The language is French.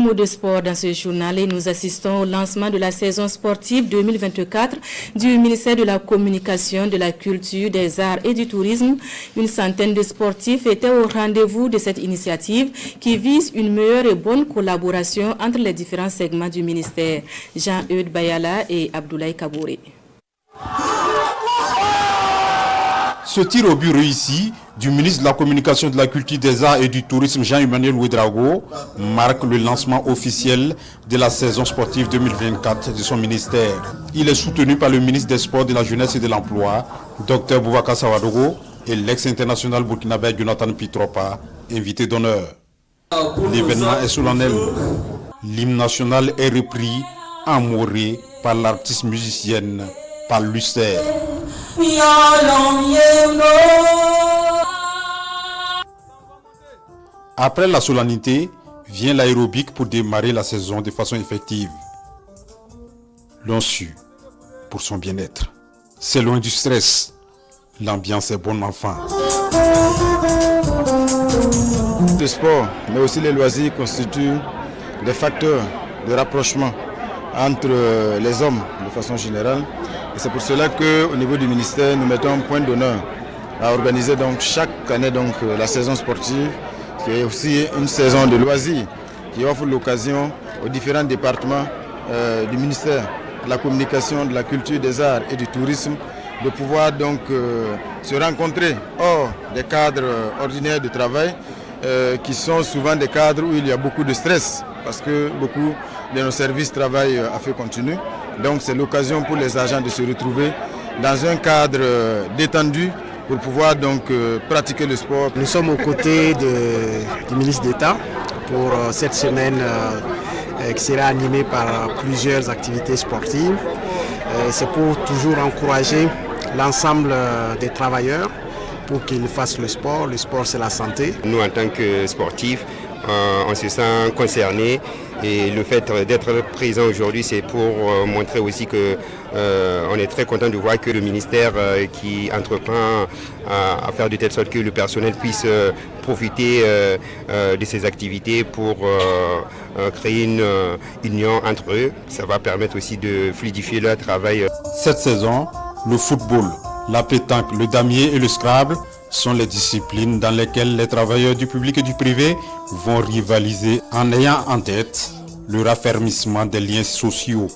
Mot de sport dans ce journal et nous assistons au lancement de la saison sportive 2024 du ministère de la Communication, de la Culture, des Arts et du Tourisme. Une centaine de sportifs étaient au rendez-vous de cette initiative qui vise une meilleure et bonne collaboration entre les différents segments du ministère. Jean-Eudes Bayala et Abdoulaye Kabouré. Ce tir au but réussi du ministre de la Communication, de la Culture, des Arts et du Tourisme, Jean-Emmanuel Ouedraogo, marque le lancement officiel de la saison sportive 2024 de son ministère. Il est soutenu par le ministre des Sports, de la Jeunesse et de l'Emploi, Dr Boubacar Sawadogo, et l'ex-international burkinabé Jonathan Pitropa, invité d'honneur. L'événement est solennel. L'hymne national est repris en moré par l'artiste musicienne Paul Luster. Après la solennité, vient l'aérobic pour démarrer la saison de façon effective. L'on sue pour son bien-être. C'est loin du stress. L'ambiance est bonne enfant. Le sport, mais aussi les loisirs constituent des facteurs de rapprochement entre les hommes de façon générale. Et c'est pour cela qu'au niveau du ministère, nous mettons un point d'honneur à organiser donc chaque année donc, la saison sportive, qui est aussi une saison de loisirs, qui offre l'occasion aux différents départements du ministère de la Communication, de la Culture, des Arts et du Tourisme de pouvoir donc se rencontrer hors des cadres ordinaires de travail, qui sont souvent des cadres où il y a beaucoup de stress, parce que beaucoup de nos services travaillent à feu continu. Donc c'est l'occasion pour les agents de se retrouver dans un cadre détendu pour pouvoir donc pratiquer le sport. Nous sommes aux côtés du ministre d'État pour cette semaine qui sera animée par plusieurs activités sportives. C'est pour toujours encourager l'ensemble des travailleurs pour qu'ils fassent le sport. Le sport, c'est la santé. Nous, en tant que sportifs, on se sent concernés. Et le fait d'être présent aujourd'hui, c'est pour montrer aussi que on est très content de voir que le ministère qui entreprend à faire de telle sorte que le personnel puisse profiter de ces activités pour créer une union entre eux. Ça va permettre aussi de fluidifier leur travail. Cette saison, le football, la pétanque, le damier et le Scrabble sont les disciplines dans lesquelles les travailleurs du public et du privé vont rivaliser en ayant en tête le raffermissement des liens sociaux.